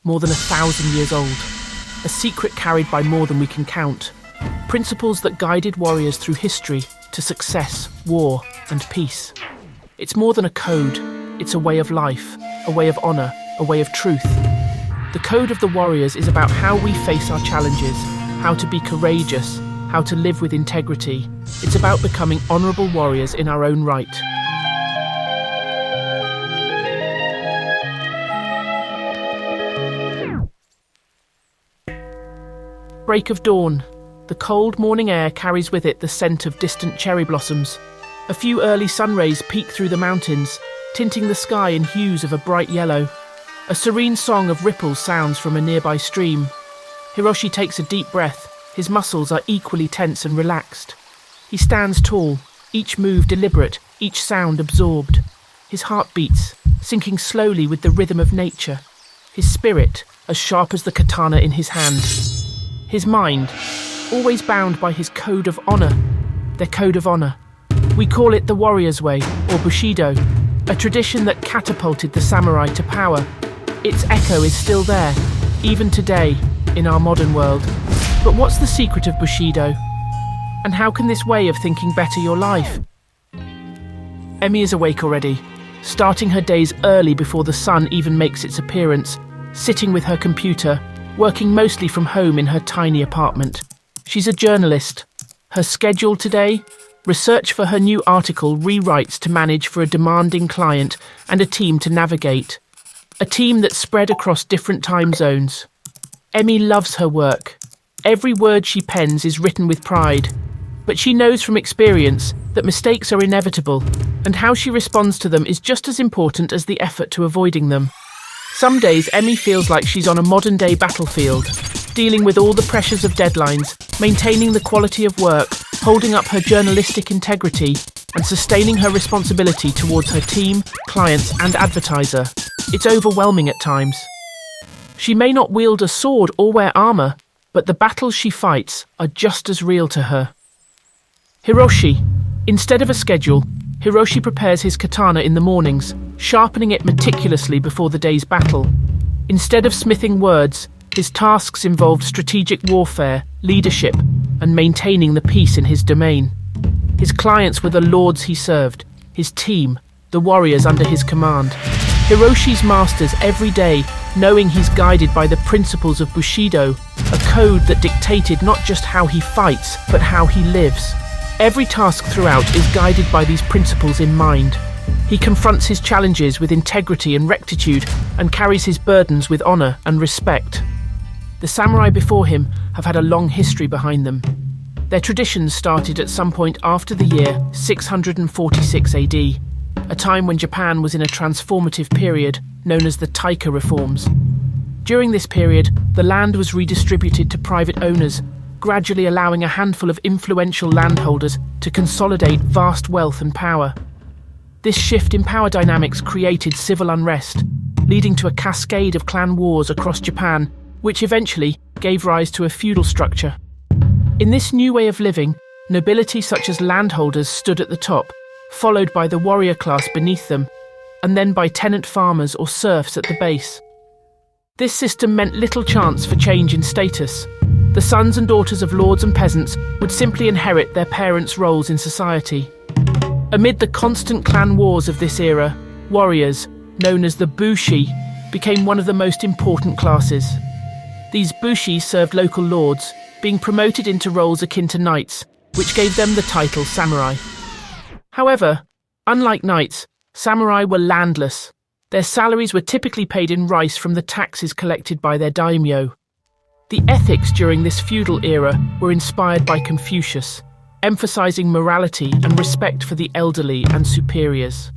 more than 1,000 years old. A secret carried by more than we can count. Principles that guided warriors through history to success, war, and peace. It's more than a code, it's a way of life, a way of honor, a way of truth. The code of the warriors is about how we face our challenges, how to be courageous, how to live with integrity. It's about becoming honorable warriors in our own right. Break of dawn. The cold morning air carries with it the scent of distant cherry blossoms. A few early sun rays peek through the mountains, tinting the sky in hues of a bright yellow. A serene song of ripples sounds from a nearby stream. Hiroshi takes a deep breath. His muscles are equally tense and relaxed. He stands tall, each move deliberate, each sound absorbed. His heart beats, sinking slowly with the rhythm of nature. His spirit as sharp as the katana in his hand. His mind, always bound by his code of honor. Their code of honor. We call it the warrior's way, or Bushido, a tradition that catapulted the samurai to power. Its echo is still there, even today, in our modern world. But what's the secret of Bushido? And how can this way of thinking better your life? Emi is awake already, starting her days early before the sun even makes its appearance, sitting with her computer, working mostly from home in her tiny apartment. She's a journalist. Her schedule today? Research for her new article, rewrites to manage for a demanding client and a team to navigate. A team that's spread across different time zones. Emi loves her work. Every word she pens is written with pride. But she knows from experience that mistakes are inevitable, and how she responds to them is just as important as the effort to avoiding them. Some days Emi feels like she's on a modern-day battlefield, dealing with all the pressures of deadlines, maintaining the quality of work, holding up her journalistic integrity, and sustaining her responsibility towards her team, clients, and advertiser. It's overwhelming at times. She may not wield a sword or wear armor, but the battles she fights are just as real to her. Hiroshi. Instead of a schedule, Hiroshi prepares his katana in the mornings, sharpening it meticulously before the day's battle. Instead of smithing words, his tasks involved strategic warfare, leadership, and maintaining the peace in his domain. His clients were the lords he served, his team, the warriors under his command. Hiroshi's masters every day, knowing he's guided by the principles of Bushido, a code that dictated not just how he fights, but how he lives. Every task throughout is guided by these principles in mind. He confronts his challenges with integrity and rectitude, and carries his burdens with honor and respect. The samurai before him have had a long history behind them. Their traditions started at some point after the year 646 AD, a time when Japan was in a transformative period known as the Taika reforms. During this period, the land was redistributed to private owners, gradually allowing a handful of influential landholders to consolidate vast wealth and power. This shift in power dynamics created civil unrest, leading to a cascade of clan wars across Japan, which eventually gave rise to a feudal structure. In this new way of living, nobility such as landholders stood at the top, followed by the warrior class beneath them, and then by tenant farmers or serfs at the base. This system meant little chance for change in status. The sons and daughters of lords and peasants would simply inherit their parents' roles in society. Amid the constant clan wars of this era, warriors, known as the Bushi, became one of the most important classes. These Bushi served local lords, being promoted into roles akin to knights, which gave them the title samurai. However, unlike knights, samurai were landless. Their salaries were typically paid in rice from the taxes collected by their daimyo. The ethics during this feudal era were inspired by Confucius, emphasizing morality and respect for the elderly and superiors.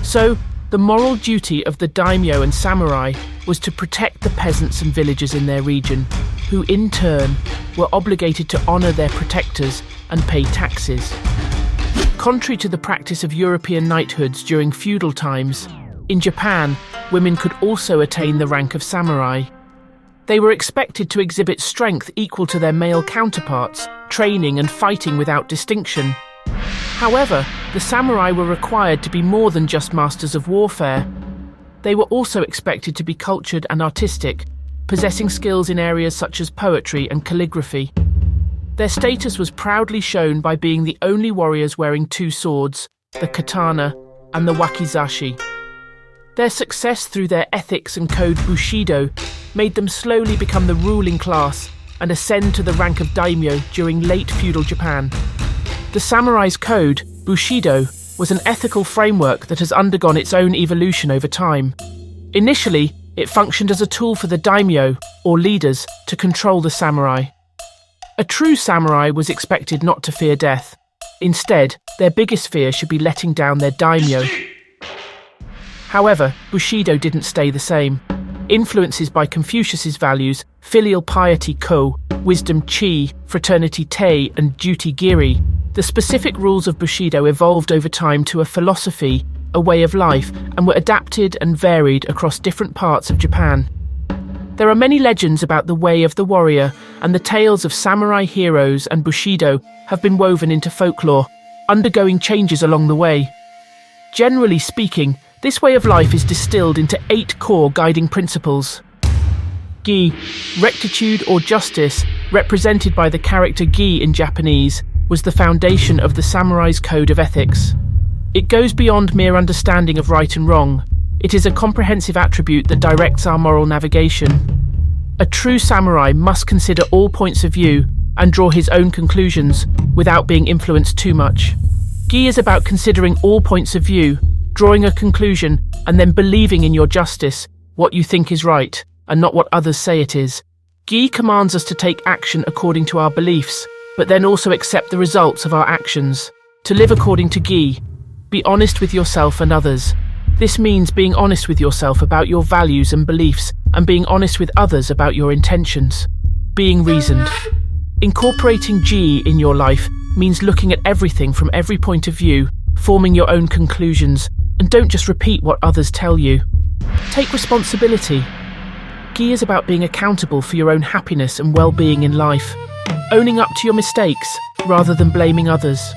So, the moral duty of the daimyo and samurai was to protect the peasants and villagers in their region, who in turn were obligated to honor their protectors and pay taxes. Contrary to the practice of European knighthoods during feudal times, in Japan, women could also attain the rank of samurai. They were expected to exhibit strength equal to their male counterparts, training and fighting without distinction. However, the samurai were required to be more than just masters of warfare. They were also expected to be cultured and artistic, possessing skills in areas such as poetry and calligraphy. Their status was proudly shown by being the only warriors wearing two swords, the katana and the wakizashi. Their success through their ethics and code Bushido made them slowly become the ruling class and ascend to the rank of daimyo during late feudal Japan. The samurai's code, Bushido, was an ethical framework that has undergone its own evolution over time. Initially, it functioned as a tool for the daimyo, or leaders, to control the samurai. A true samurai was expected not to fear death. Instead, their biggest fear should be letting down their daimyo. However, Bushido didn't stay the same. Influences by Confucius's values, filial piety ko, wisdom chi, fraternity te, and duty giri, the specific rules of Bushido evolved over time to a philosophy, a way of life, and were adapted and varied across different parts of Japan. There are many legends about the way of the warrior, and the tales of samurai heroes and Bushido have been woven into folklore, undergoing changes along the way. Generally speaking, this way of life is distilled into 8 core guiding principles. Gi, rectitude or justice, represented by the character Gi in Japanese, was the foundation of the samurai's code of ethics. It goes beyond mere understanding of right and wrong. It is a comprehensive attribute that directs our moral navigation. A true samurai must consider all points of view and draw his own conclusions without being influenced too much. Gi is about considering all points of view, drawing a conclusion, and then believing in your justice, what you think is right, and not what others say it is. Gi commands us to take action according to our beliefs, but then also accept the results of our actions. To live according to Gi, be honest with yourself and others. This means being honest with yourself about your values and beliefs, and being honest with others about your intentions. Being reasoned. Incorporating Gi in your life means looking at everything from every point of view, forming your own conclusions, and don't just repeat what others tell you. Take responsibility. Gi is about being accountable for your own happiness and well-being in life. Owning up to your mistakes rather than blaming others.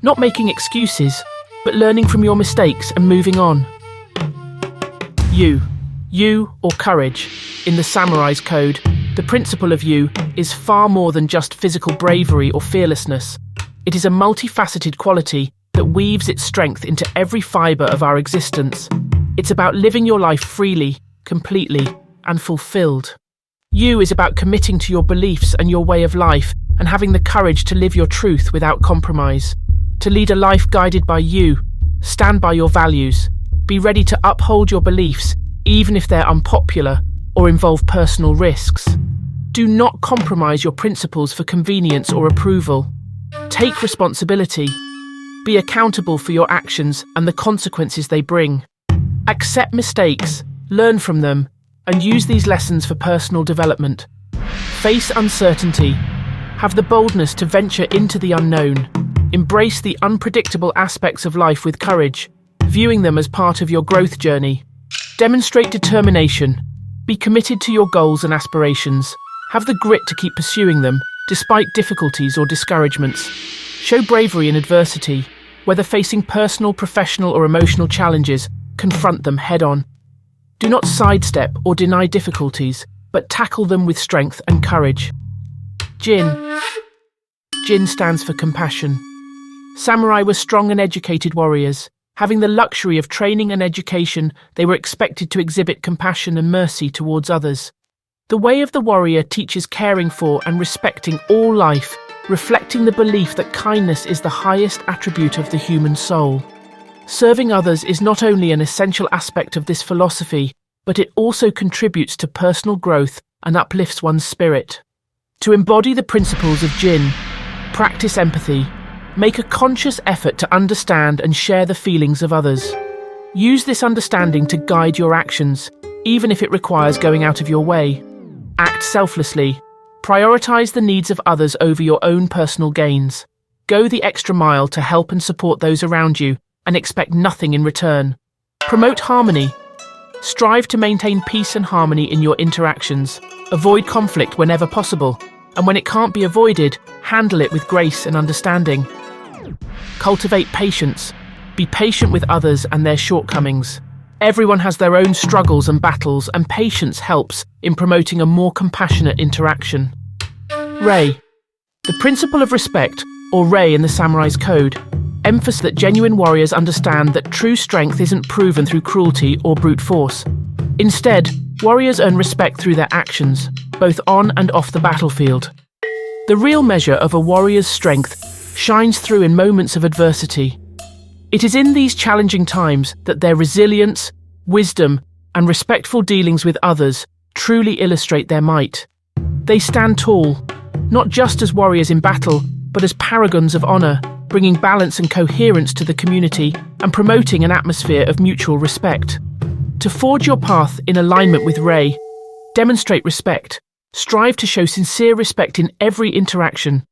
Not making excuses, but learning from your mistakes and moving on. You, or courage. In the samurai's code, the principle of you is far more than just physical bravery or fearlessness. It is a multifaceted quality that weaves its strength into every fibre of our existence. It's about living your life freely, completely, and fulfilled. You is about committing to your beliefs and your way of life and having the courage to live your truth without compromise. To lead a life guided by you, stand by your values, be ready to uphold your beliefs even if they're unpopular or involve personal risks. Do not compromise your principles for convenience or approval. Take responsibility. Be accountable for your actions and the consequences they bring. Accept mistakes, learn from them, and use these lessons for personal development. Face uncertainty. Have the boldness to venture into the unknown. Embrace the unpredictable aspects of life with courage, viewing them as part of your growth journey. Demonstrate determination. Be committed to your goals and aspirations. Have the grit to keep pursuing them, despite difficulties or discouragements. Show bravery in adversity. Whether facing personal, professional, or emotional challenges, confront them head-on. Do not sidestep or deny difficulties, but tackle them with strength and courage. Jin. Jin stands for compassion. Samurai were strong and educated warriors. Having the luxury of training and education, they were expected to exhibit compassion and mercy towards others. The way of the warrior teaches caring for and respecting all life, reflecting the belief that kindness is the highest attribute of the human soul. Serving others is not only an essential aspect of this philosophy, but it also contributes to personal growth and uplifts one's spirit. To embody the principles of Jin, practice empathy. Make a conscious effort to understand and share the feelings of others. Use this understanding to guide your actions, even if it requires going out of your way. Act selflessly. Prioritize the needs of others over your own personal gains. Go the extra mile to help and support those around you and expect nothing in return. Promote harmony. Strive to maintain peace and harmony in your interactions. Avoid conflict whenever possible, and when it can't be avoided, handle it with grace and understanding. Cultivate patience. Be patient with others and their shortcomings. Everyone has their own struggles and battles, and patience helps in promoting a more compassionate interaction. Rei. The principle of respect, or Rei in the samurai's code, emphasizes that genuine warriors understand that true strength isn't proven through cruelty or brute force. Instead, warriors earn respect through their actions, both on and off the battlefield. The real measure of a warrior's strength shines through in moments of adversity. It is in these challenging times that their resilience, wisdom, and respectful dealings with others truly illustrate their might. They stand tall, not just as warriors in battle, but as paragons of honor, bringing balance and coherence to the community and promoting an atmosphere of mutual respect. To forge your path in alignment with Rei, demonstrate respect. Strive to show sincere respect in every interaction.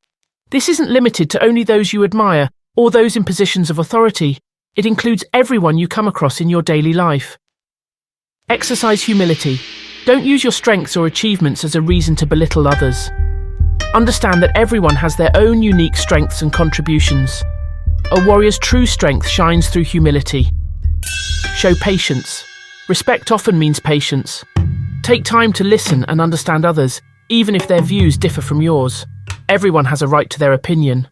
This isn't limited to only those you admire or those in positions of authority. It includes everyone you come across in your daily life. Exercise humility. Don't use your strengths or achievements as a reason to belittle others. Understand that everyone has their own unique strengths and contributions. A warrior's true strength shines through humility. Show patience. Respect often means patience. Take time to listen and understand others, even if their views differ from yours. Everyone has a right to their opinion.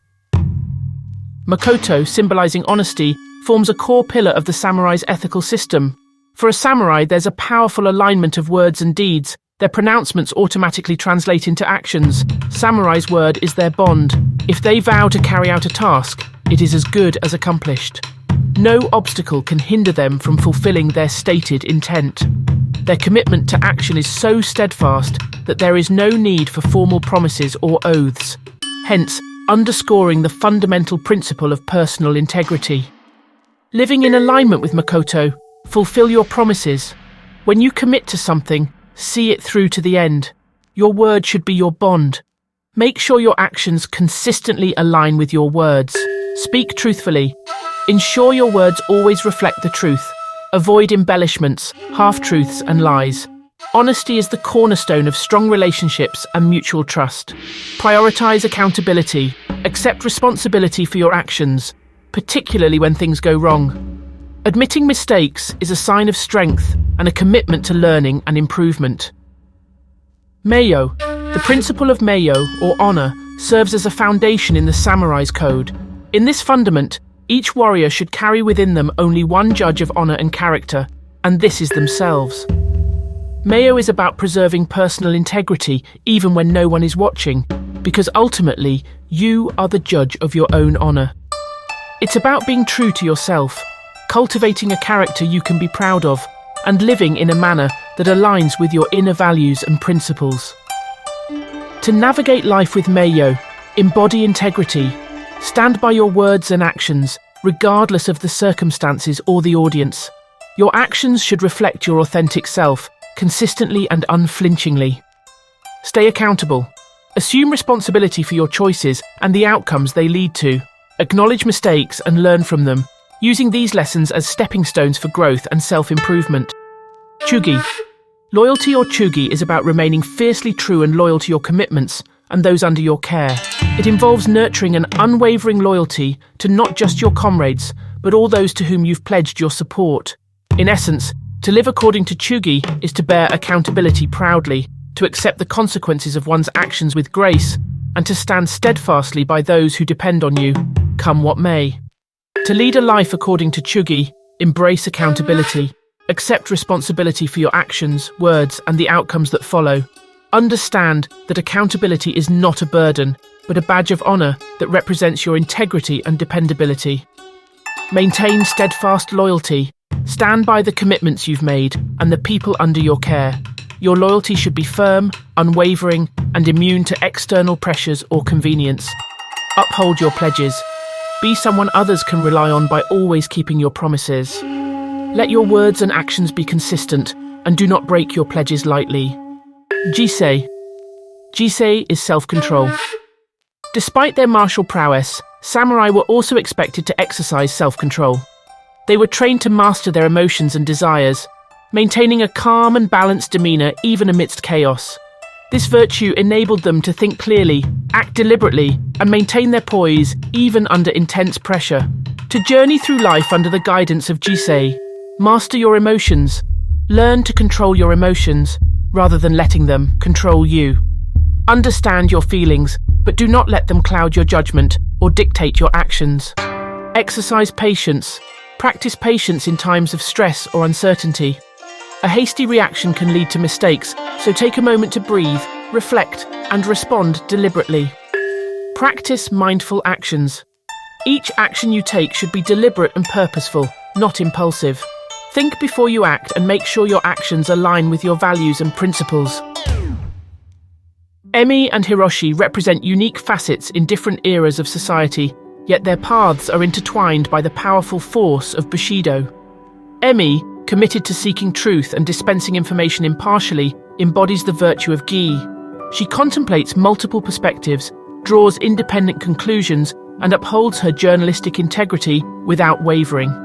Makoto, symbolizing honesty, forms a core pillar of the samurai's ethical system. For a samurai, there's a powerful alignment of words and deeds. Their pronouncements automatically translate into actions. Samurai's word is their bond. If they vow to carry out a task, it is as good as accomplished. No obstacle can hinder them from fulfilling their stated intent. Their commitment to action is so steadfast that there is no need for formal promises or oaths, hence underscoring the fundamental principle of personal integrity. Living in alignment with Makoto, fulfill your promises. When you commit to something, see it through to the end. Your word should be your bond. Make sure your actions consistently align with your words. Speak truthfully. Ensure your words always reflect the truth. Avoid embellishments, half-truths and lies. Honesty is the cornerstone of strong relationships and mutual trust. Prioritize accountability. Accept responsibility for your actions, particularly when things go wrong. Admitting mistakes is a sign of strength and a commitment to learning and improvement. Meiyo. The principle of Meiyo, or honor, serves as a foundation in the samurai's code. In this fundament, each warrior should carry within them only one judge of honor and character, and this is themselves. Meiyo is about preserving personal integrity even when no one is watching, because ultimately, you are the judge of your own honor. It's about being true to yourself, cultivating a character you can be proud of, and living in a manner that aligns with your inner values and principles. To navigate life with Meiyo, embody integrity. Stand by your words and actions, regardless of the circumstances or the audience. Your actions should reflect your authentic self, consistently and unflinchingly. Stay accountable. Assume responsibility for your choices and the outcomes they lead to. Acknowledge mistakes and learn from them, using these lessons as stepping stones for growth and self-improvement. Chūgi. Loyalty or Chūgi is about remaining fiercely true and loyal to your commitments and those under your care. It involves nurturing an unwavering loyalty to not just your comrades, but all those to whom you've pledged your support. In essence, to live according to Chūgi is to bear accountability proudly, to accept the consequences of one's actions with grace, and to stand steadfastly by those who depend on you, come what may. To lead a life according to Chūgi, embrace accountability. Accept responsibility for your actions, words, and the outcomes that follow. Understand that accountability is not a burden, but a badge of honor that represents your integrity and dependability. Maintain steadfast loyalty. Stand by the commitments you've made and the people under your care. Your loyalty should be firm, unwavering, and immune to external pressures or convenience. Uphold your pledges. Be someone others can rely on by always keeping your promises. Let your words and actions be consistent, and do not break your pledges lightly. Jisei. Jisei is self-control. Despite their martial prowess, samurai were also expected to exercise self-control. They were trained to master their emotions and desires, maintaining a calm and balanced demeanor even amidst chaos. This virtue enabled them to think clearly, act deliberately, and maintain their poise even under intense pressure. To journey through life under the guidance of Jisei, Master your emotions. Learn to control your emotions rather than letting them control you. Understand your feelings, but do not let them cloud your judgment or dictate your actions. Exercise patience. Practice patience in times of stress or uncertainty. A hasty reaction can lead to mistakes, so take a moment to breathe, reflect, and respond deliberately. Practice mindful actions. Each action you take should be deliberate and purposeful, not impulsive. Think before you act and make sure your actions align with your values and principles. Emi and Hiroshi represent unique facets in different eras of society, yet their paths are intertwined by the powerful force of Bushido. Emi, committed to seeking truth and dispensing information impartially, embodies the virtue of Gi. She contemplates multiple perspectives, draws independent conclusions, and upholds her journalistic integrity without wavering.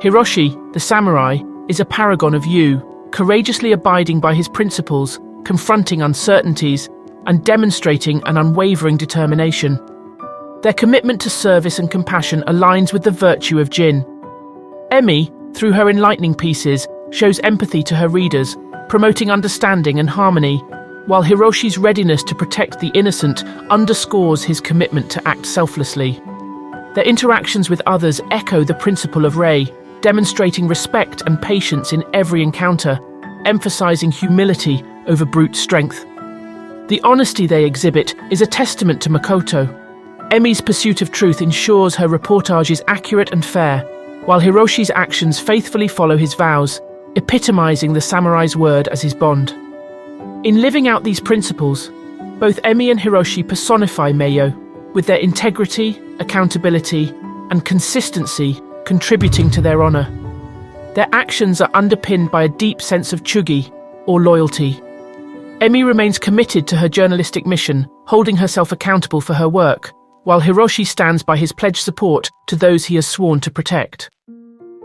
Hiroshi, the samurai, is a paragon of Yu, courageously abiding by his principles, confronting uncertainties, and demonstrating an unwavering determination. Their commitment to service and compassion aligns with the virtue of Jin. Emi, through her enlightening pieces, shows empathy to her readers, promoting understanding and harmony, while Hiroshi's readiness to protect the innocent underscores his commitment to act selflessly. Their interactions with others echo the principle of Rei, demonstrating respect and patience in every encounter, emphasizing humility over brute strength. The honesty they exhibit is a testament to Makoto. Emi's pursuit of truth ensures her reportage is accurate and fair, while Hiroshi's actions faithfully follow his vows, epitomizing the samurai's word as his bond. In living out these principles, both Emi and Hiroshi personify Meiyo, with their integrity, accountability, and consistency contributing to their honor. Their actions are underpinned by a deep sense of Chūgi, or loyalty. Emi remains committed to her journalistic mission, holding herself accountable for her work, while Hiroshi stands by his pledged support to those he has sworn to protect.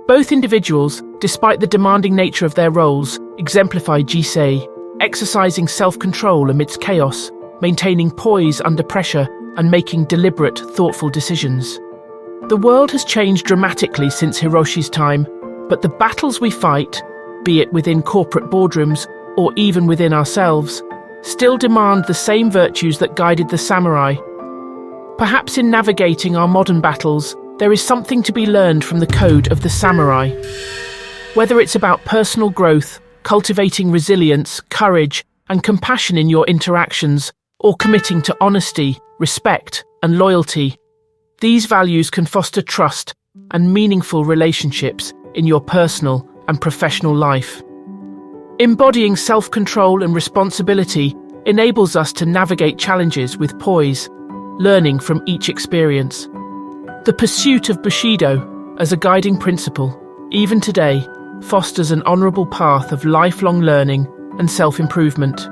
Both individuals, despite the demanding nature of their roles, exemplify Jisei, exercising self-control amidst chaos, maintaining poise under pressure, and making deliberate, thoughtful decisions. The world has changed dramatically since Hiroshi's time, but the battles we fight, be it within corporate boardrooms or even within ourselves, still demand the same virtues that guided the samurai. Perhaps in navigating our modern battles, there is something to be learned from the code of the samurai. Whether it's about personal growth, cultivating resilience, courage, and compassion in your interactions, or committing to honesty, respect, and loyalty, these values can foster trust and meaningful relationships in your personal and professional life. Embodying self-control and responsibility enables us to navigate challenges with poise, learning from each experience. The pursuit of Bushido as a guiding principle, even today, fosters an honorable path of lifelong learning and self-improvement.